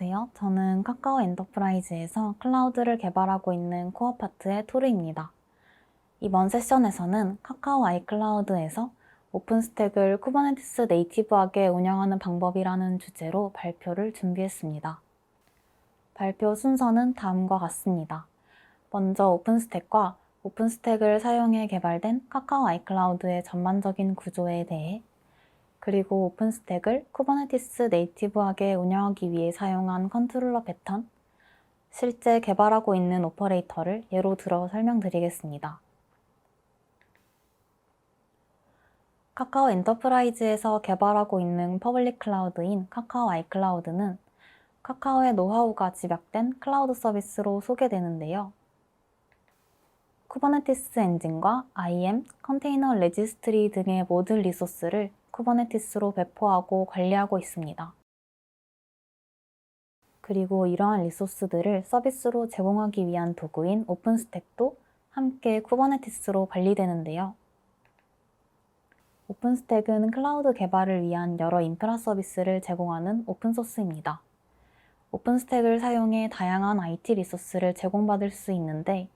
안녕하세요. 저는 카카오 엔터프라이즈에서 클라우드를 개발하고 있는 코어파트의 토르입니다. 이번 세션에서는 카카오 아이클라우드에서 오픈스택을 쿠버네티스 네이티브하게 운영하는 방법이라는 주제로 발표를 준비했습니다. 발표 순서는 다음과 같습니다. 먼저 오픈스택과 오픈스택을 사용해 개발된 카카오 아이클라우드의 전반적인 구조에 대해, 그리고 오픈스택을 쿠버네티스 네이티브하게 운영하기 위해 사용한 컨트롤러 패턴, 실제 개발하고 있는 오퍼레이터를 예로 들어 설명드리겠습니다. 카카오 엔터프라이즈에서 개발하고 있는 퍼블릭 클라우드인 카카오 아이클라우드는 카카오의 노하우가 집약된 클라우드 서비스로 소개되는데요. 쿠버네티스 엔진과 IAM, 컨테이너 레지스트리 등의 모든 리소스를 쿠버네티스로 배포하고 관리하고 있습니다. 그리고 이러한 리소스들을 서비스로 제공하기 위한 도구인 오픈스택도 함께 쿠버네티스로 관리되는데요. 오픈스택은 클라우드 개발을 위한 여러 인프라 서비스를 제공하는 오픈소스입니다. 오픈스택을 사용해 다양한 IT 리소스를 제공받을 수 있는데,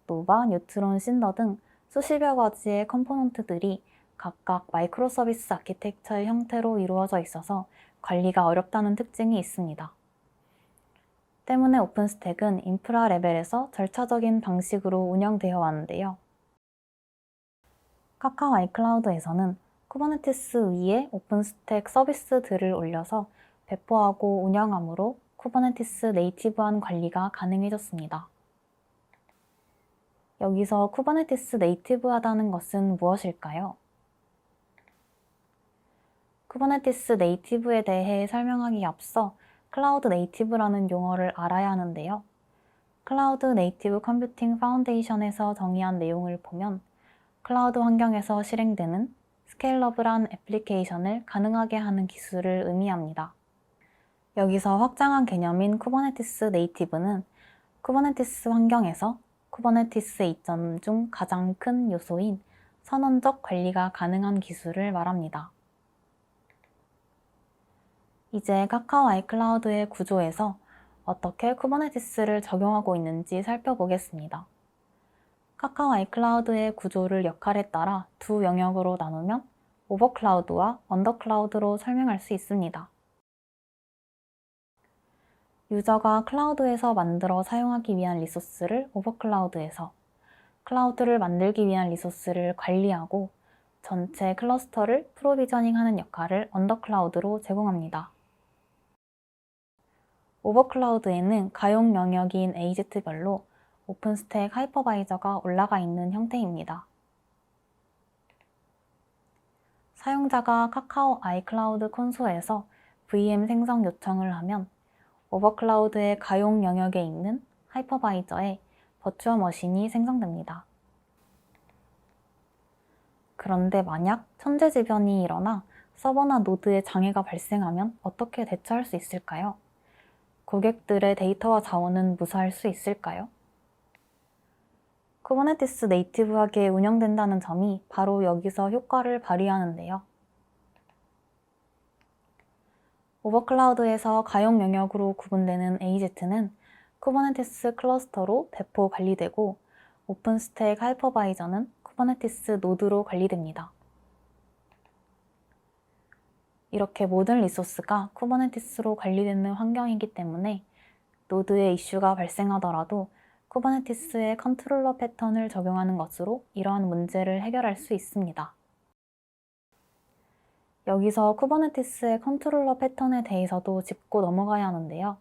노바, 뉴트론, 신더 등 수십여 가지의 컴포넌트들이 각각 마이크로 서비스 아키텍처의 형태로 이루어져 있어서 관리가 어렵다는 특징이 있습니다. 때문에 오픈스택은 인프라 레벨에서 절차적인 방식으로 운영되어 왔는데요. 카카오 아이클라우드에서는 쿠버네티스 위에 오픈스택 서비스들을 올려서 배포하고 운영하므로 쿠버네티스 네이티브한 관리가 가능해졌습니다. 여기서 쿠버네티스 네이티브하다는 것은 무엇일까요? 쿠버네티스 네이티브에 대해 설명하기 앞서 클라우드 네이티브라는 용어를 알아야 하는데요. 클라우드 네이티브 컴퓨팅 파운데이션에서 정의한 내용을 보면 클라우드 환경에서 실행되는 스케일러블한 애플리케이션을 가능하게 하는 기술을 의미합니다. 여기서 확장한 개념인 쿠버네티스 네이티브는 쿠버네티스 환경에서 쿠버네티스의 이점 중 가장 큰 요소인 선언적 관리가 가능한 기술을 말합니다. 이제 카카오 아이클라우드의 구조에서 어떻게 쿠버네티스를 적용하고 있는지 살펴보겠습니다. 카카오 아이클라우드의 구조를 역할에 따라 두 영역으로 나누면 오버클라우드와 언더클라우드로 설명할 수 있습니다. 유저가 클라우드에서 만들어 사용하기 위한 리소스를 오버클라우드에서, 클라우드를 만들기 위한 리소스를 관리하고 전체 클러스터를 프로비저닝하는 역할을 언더클라우드로 제공합니다. 오버클라우드에는 가용 영역인 AZ별로 오픈스택 하이퍼바이저가 올라가 있는 형태입니다. 사용자가 카카오 아이클라우드 콘솔에서 VM 생성 요청을 하면 오버클라우드의 가용 영역에 있는 하이퍼바이저에 버추어 머신이 생성됩니다. 그런데 만약 천재지변이 일어나 서버나 노드에 장애가 발생하면 어떻게 대처할 수 있을까요? 고객들의 데이터와 자원은 무사할 수 있을까요? 쿠버네티스 네이티브하게 운영된다는 점이 바로 여기서 효과를 발휘하는데요. 오버클라우드에서 가용 영역으로 구분되는 AZ는 쿠버네티스 클러스터로 배포 관리되고, 오픈스택 하이퍼바이저는 쿠버네티스 노드로 관리됩니다. 이렇게 모든 리소스가 쿠버네티스로 관리되는 환경이기 때문에 노드에 이슈가 발생하더라도 쿠버네티스의 컨트롤러 패턴을 적용하는 것으로 이러한 문제를 해결할 수 있습니다. 여기서 쿠버네티스의 컨트롤러 패턴에 대해서도 짚고 넘어가야 하는데요.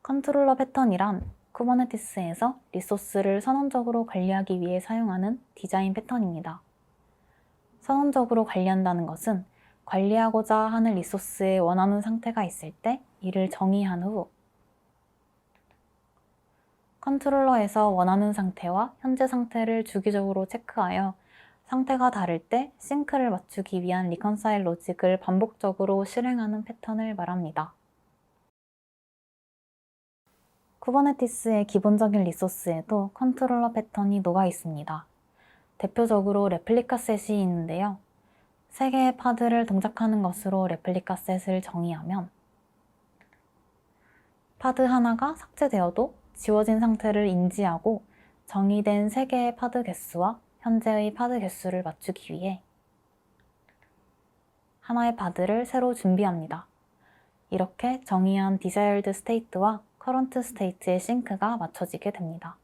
컨트롤러 패턴이란 쿠버네티스에서 리소스를 선언적으로 관리하기 위해 사용하는 디자인 패턴입니다. 선언적으로 관리한다는 것은 관리하고자 하는 리소스의 원하는 상태가 있을 때 이를 정의한 후 컨트롤러에서 원하는 상태와 현재 상태를 주기적으로 체크하여 상태가 다를 때 싱크를 맞추기 위한 리컨사일 로직을 반복적으로 실행하는 패턴을 말합니다. 쿠버네티스의 기본적인 리소스에도 컨트롤러 패턴이 녹아 있습니다. 대표적으로 레플리카 셋이 있는데요. 3개의 파드를 동작하는 것으로 레플리카 셋을 정의하면 파드 하나가 삭제되어도 지워진 상태를 인지하고 정의된 3개의 파드 개수와 현재의 파드 개수를 맞추기 위해 하나의 파드를 새로 준비합니다. 이렇게 정의한 desired state와 current state의 싱크가 맞춰지게 됩니다.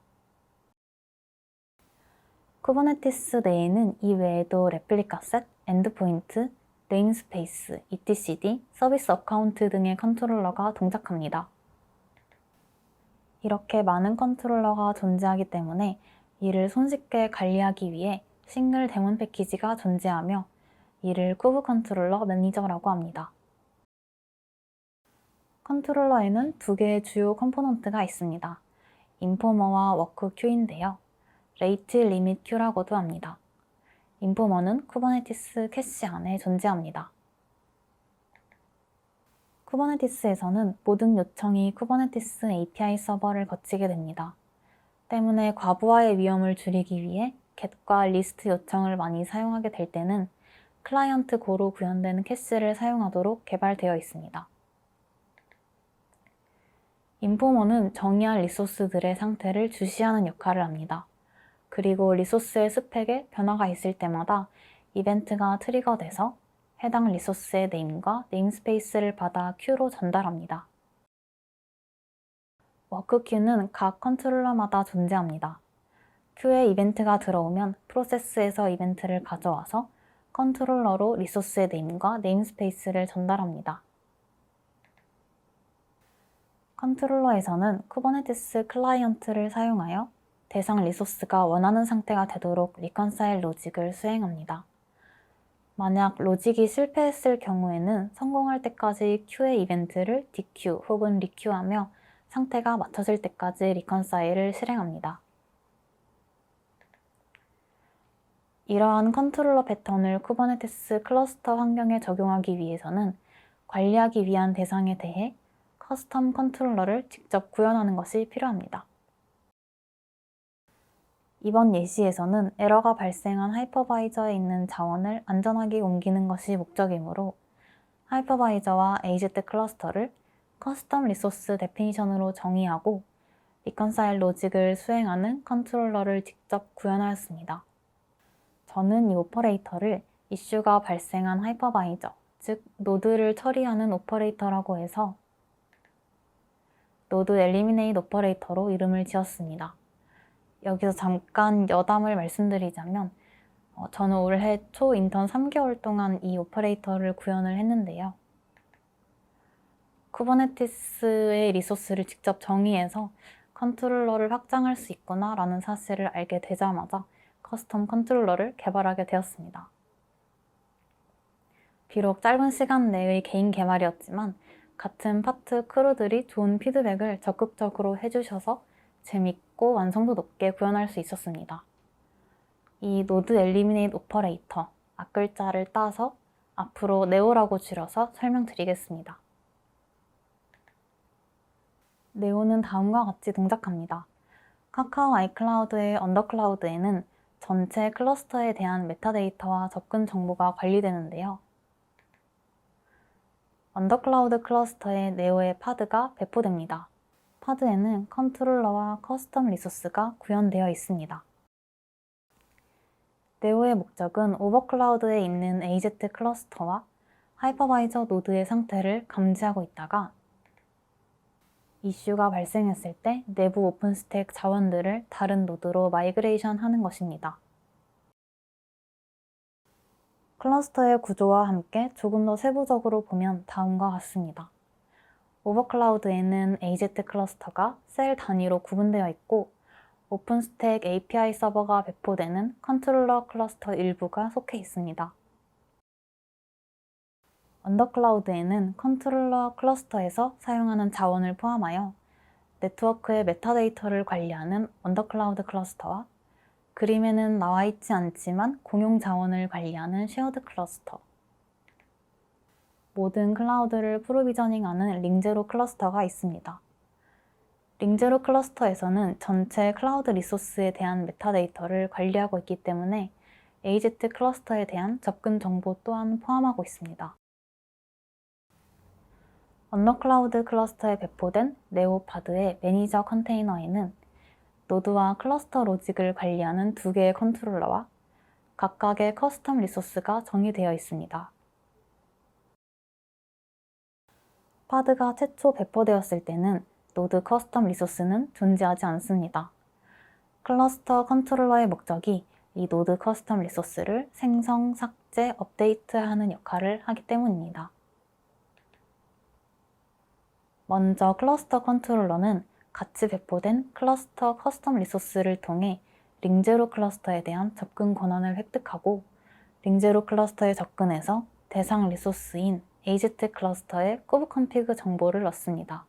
쿠버네티스 내에는 이 외에도 레플리카 셋, 엔드포인트, 네임스페이스, etcd, 서비스 어카운트 등의 컨트롤러가 동작합니다. 이렇게 많은 컨트롤러가 존재하기 때문에 이를 손쉽게 관리하기 위해 싱글 데몬 패키지가 존재하며 이를 쿠브 컨트롤러 매니저라고 합니다. 컨트롤러에는 2개의 주요 컴포넌트가 있습니다. 인포머와 워크 큐인데요. 레이트 리밋 큐라고도 합니다. 인포머는 쿠버네티스 캐시 안에 존재합니다. 쿠버네티스에서는 모든 요청이 쿠버네티스 API 서버를 거치게 됩니다. 때문에 과부하의 위험을 줄이기 위해 get과 list 요청을 많이 사용하게 될 때는 클라이언트 고로 구현된 캐시를 사용하도록 개발되어 있습니다. 인포머는 정의할 리소스들의 상태를 주시하는 역할을 합니다. 그리고 리소스의 스펙에 변화가 있을 때마다 이벤트가 트리거돼서 해당 리소스의 네임과 네임스페이스를 받아 큐로 전달합니다. 워크 큐는 각 컨트롤러마다 존재합니다. 큐에 이벤트가 들어오면 프로세스에서 이벤트를 가져와서 컨트롤러로 리소스의 네임과 네임스페이스를 전달합니다. 컨트롤러에서는 쿠버네티스 클라이언트를 사용하여 대상 리소스가 원하는 상태가 되도록 리컨사일 로직을 수행합니다. 만약 로직이 실패했을 경우에는 성공할 때까지 큐의 이벤트를 디큐 혹은 리큐하며 상태가 맞춰질 때까지 리컨사일을 실행합니다. 이러한 컨트롤러 패턴을 쿠버네티스 클러스터 환경에 적용하기 위해서는 관리하기 위한 대상에 대해 커스텀 컨트롤러를 직접 구현하는 것이 필요합니다. 이번 예시에서는 에러가 발생한 하이퍼바이저에 있는 자원을 안전하게 옮기는 것이 목적이므로 하이퍼바이저와 AZ 클러스터를 커스텀 리소스 데피니션으로 정의하고 리컨사일 로직을 수행하는 컨트롤러를 직접 구현하였습니다. 저는 이 오퍼레이터를 이슈가 발생한 하이퍼바이저, 즉 노드를 처리하는 오퍼레이터라고 해서 노드 엘리미네이트 오퍼레이터로 이름을 지었습니다. 여기서 잠깐 여담을 말씀드리자면 저는 올해 초 인턴 3개월 동안 이 오퍼레이터를 구현을 했는데요. 쿠버네티스의 리소스를 직접 정의해서 컨트롤러를 확장할 수 있구나 라는 사실을 알게 되자마자 커스텀 컨트롤러를 개발하게 되었습니다. 비록 짧은 시간 내의 개인 개발이었지만 같은 파트 크루들이 좋은 피드백을 적극적으로 해주셔서 재밌고 완성도 높게 구현할 수 있었습니다. 이 노드 엘리미네이트 오퍼레이터, 앞글자를 따서 앞으로 네오라고 줄여서 설명드리겠습니다. 네오는 다음과 같이 동작합니다. 카카오 아이클라우드의 언더클라우드에는 전체 클러스터에 대한 메타데이터와 접근 정보가 관리되는데요. 언더클라우드 클러스터에 네오의 파드가 배포됩니다. 파드에는 컨트롤러와 커스텀 리소스가 구현되어 있습니다. 네오의 목적은 오버클라우드에 있는 AZ 클러스터와 하이퍼바이저 노드의 상태를 감지하고 있다가 이슈가 발생했을 때 내부 오픈스택 자원들을 다른 노드로 마이그레이션 하는 것입니다. 클러스터의 구조와 함께 조금 더 세부적으로 보면 다음과 같습니다. 오버클라우드에는 AZ 클러스터가 셀 단위로 구분되어 있고 오픈스택 API 서버가 배포되는 컨트롤러 클러스터 일부가 속해 있습니다. 언더클라우드에는 컨트롤러 클러스터에서 사용하는 자원을 포함하여 네트워크의 메타데이터를 관리하는 언더클라우드 클러스터와 그림에는 나와 있지 않지만 공용 자원을 관리하는 쉐어드 클러스터, 모든 클라우드를 프로비저닝하는 링제로 클러스터가 있습니다. 링제로 클러스터에서는 전체 클라우드 리소스에 대한 메타데이터를 관리하고 있기 때문에 AZ 클러스터에 대한 접근 정보 또한 포함하고 있습니다. 언더클라우드 클러스터에 배포된 네오파드의 매니저 컨테이너에는 노드와 클러스터 로직을 관리하는 두 개의 컨트롤러와 각각의 커스텀 리소스가 정의되어 있습니다. 파드가 최초 배포되었을 때는 노드 커스텀 리소스는 존재하지 않습니다. 클러스터 컨트롤러의 목적이 이 노드 커스텀 리소스를 생성, 삭제, 업데이트하는 역할을 하기 때문입니다. 먼저 클러스터 컨트롤러는 같이 배포된 클러스터 커스텀 리소스를 통해 링제로 클러스터에 대한 접근 권한을 획득하고 링제로 클러스터에 접근해서 대상 리소스인 AZ 클러스터의 kubectconfig 정보를 넣습니다.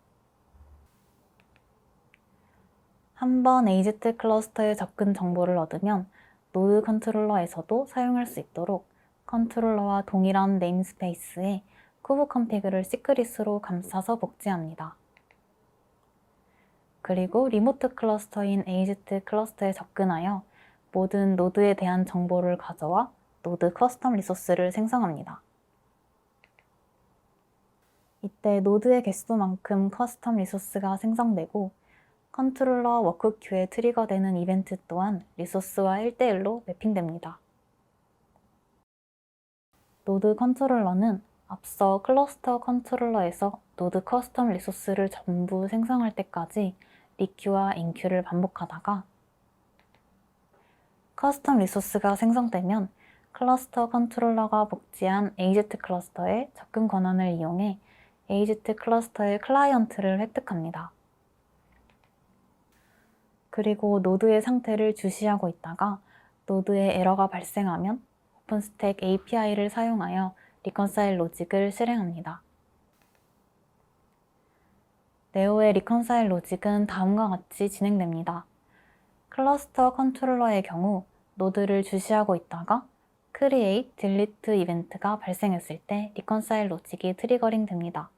한번 AZ 클러스터에 접근 정보를 얻으면 노드 컨트롤러에서도 사용할 수 있도록 컨트롤러와 동일한 네임스페이스에 kubectconfig를 시크릿으로 감싸서 복제합니다. 그리고 리모트 클러스터인 AZ 클러스터에 접근하여 모든 노드에 대한 정보를 가져와 노드 커스텀 리소스를 생성합니다. 이때 노드의 개수만큼 커스텀 리소스가 생성되고 컨트롤러 워크 큐에 트리거되는 이벤트 또한 리소스와 1대1로 매핑됩니다. 노드 컨트롤러는 앞서 클러스터 컨트롤러에서 노드 커스텀 리소스를 전부 생성할 때까지 리큐와 인큐를 반복하다가 커스텀 리소스가 생성되면 클러스터 컨트롤러가 복제한 AZ 클러스터의 접근 권한을 이용해 AZ 클러스터의 클라이언트를 획득합니다. 그리고 노드의 상태를 주시하고 있다가 노드에 에러가 발생하면 오픈스택 API를 사용하여 리컨사일 로직을 실행합니다. 네오의 리컨사일 로직은 다음과 같이 진행됩니다. 클러스터 컨트롤러의 경우 노드를 주시하고 있다가 create, delete 이벤트가 발생했을 때 리컨사일 로직이 트리거링 됩니다.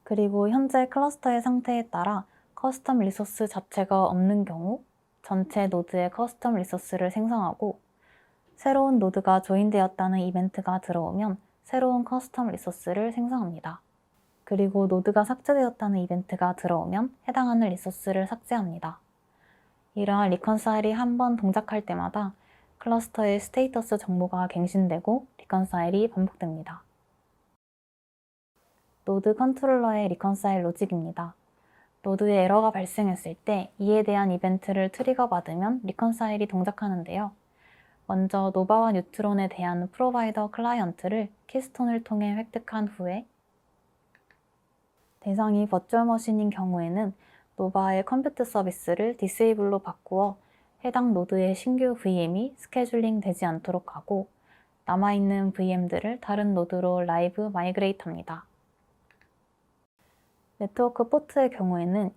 그리고 현재 클러스터의 상태에 따라 커스텀 리소스 자체가 없는 경우 전체 노드의 커스텀 리소스를 생성하고 새로운 노드가 조인되었다는 이벤트가 들어오면 새로운 커스텀 리소스를 생성합니다. 그리고 노드가 삭제되었다는 이벤트가 들어오면 해당하는 리소스를 삭제합니다. 이러한 리컨사일이 한 번 동작할 때마다 클러스터의 스테이터스 정보가 갱신되고 리컨사일이 반복됩니다. 노드 컨트롤러의 리컨사일 로직입니다. 노드에 에러가 발생했을 때 이에 대한 이벤트를 트리거 받으면 리컨사일이 동작하는데요. 먼저 노바와 뉴트론에 대한 프로바이더 클라이언트를 키스톤을 통해 획득한 후에 대상이 버추얼 머신인 경우에는 노바의 컴퓨트 서비스를 디세이블로 바꾸어 해당 노드의 신규 VM이 스케줄링 되지 않도록 하고 남아있는 VM들을 다른 노드로 라이브 마이그레이트 합니다. 네트워크 포트의 경우에는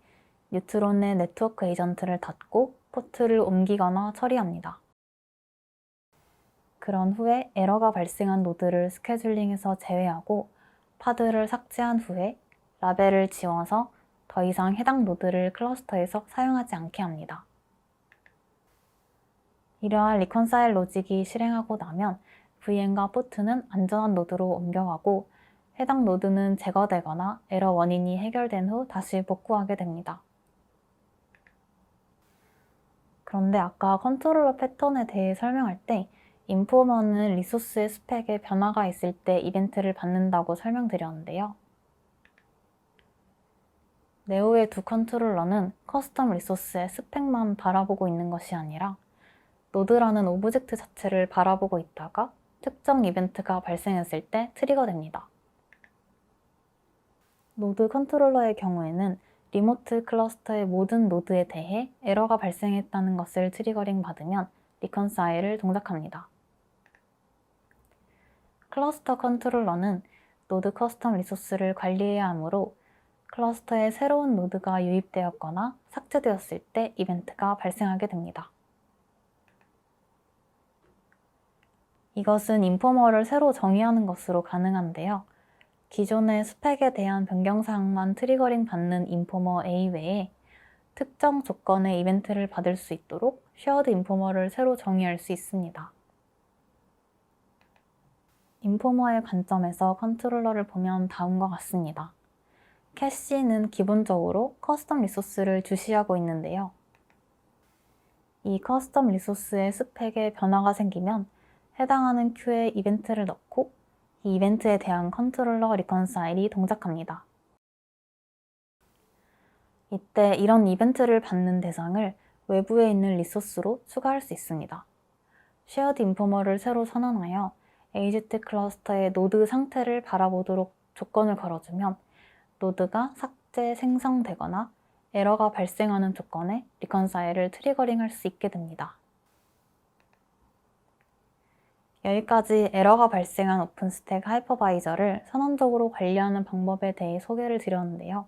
뉴트론의 네트워크 에이전트를 닫고 포트를 옮기거나 처리합니다. 그런 후에 에러가 발생한 노드를 스케줄링에서 제외하고 파드를 삭제한 후에 라벨을 지워서 더 이상 해당 노드를 클러스터에서 사용하지 않게 합니다. 이러한 리컨사일 로직이 실행하고 나면 VM과 포트는 안전한 노드로 옮겨가고 해당 노드는 제거되거나 에러 원인이 해결된 후 다시 복구하게 됩니다. 그런데 아까 컨트롤러 패턴에 대해 설명할 때 인포머는 리소스의 스펙에 변화가 있을 때 이벤트를 받는다고 설명드렸는데요. 네오의 두 컨트롤러는 커스텀 리소스의 스펙만 바라보고 있는 것이 아니라 노드라는 오브젝트 자체를 바라보고 있다가 특정 이벤트가 발생했을 때 트리거됩니다. 노드 컨트롤러의 경우에는 리모트 클러스터의 모든 노드에 대해 에러가 발생했다는 것을 트리거링 받으면 리컨사일을 동작합니다. 클러스터 컨트롤러는 노드 커스텀 리소스를 관리해야 하므로 클러스터에 새로운 노드가 유입되었거나 삭제되었을 때 이벤트가 발생하게 됩니다. 이것은 인포머를 새로 정의하는 것으로 가능한데요. 기존의 스펙에 대한 변경사항만 트리거링 받는 인포머 A 외에 특정 조건의 이벤트를 받을 수 있도록 쉐어드 인포머를 새로 정의할 수 있습니다. 인포머의 관점에서 컨트롤러를 보면 다음과 같습니다. 캐시는 기본적으로 커스텀 리소스를 주시하고 있는데요. 이 커스텀 리소스의 스펙에 변화가 생기면 해당하는 큐에 이벤트를 넣고 이 이벤트에 대한 컨트롤러 리컨사일이 동작합니다. 이때 이런 이벤트를 받는 대상을 외부에 있는 리소스로 추가할 수 있습니다. 쉐어드 인포머를 새로 선언하여 AGT 클러스터의 노드 상태를 바라보도록 조건을 걸어주면 노드가 삭제, 생성되거나 에러가 발생하는 조건에 리컨사일을 트리거링할 수 있게 됩니다. 여기까지 에러가 발생한 오픈스택 하이퍼바이저를 선언적으로 관리하는 방법에 대해 소개를 드렸는데요.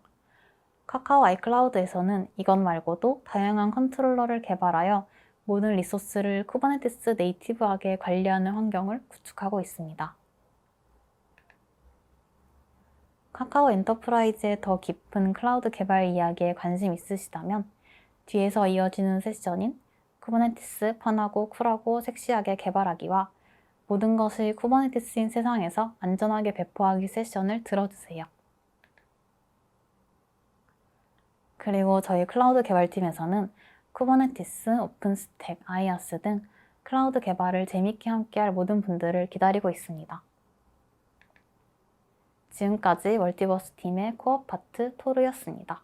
카카오 아이클라우드에서는 이것 말고도 다양한 컨트롤러를 개발하여 모든 리소스를 쿠버네티스 네이티브하게 관리하는 환경을 구축하고 있습니다. 카카오 엔터프라이즈의 더 깊은 클라우드 개발 이야기에 관심 있으시다면 뒤에서 이어지는 세션인 쿠버네티스 편하고 쿨하고 섹시하게 개발하기와 모든 것이 쿠버네티스인 세상에서 안전하게 배포하기 세션을 들어주세요. 그리고 저희 클라우드 개발팀에서는 쿠버네티스, 오픈스택, 아이아스 등 클라우드 개발을 재밌게 함께할 모든 분들을 기다리고 있습니다. 지금까지 멀티버스 팀의 코어 파트 토르였습니다.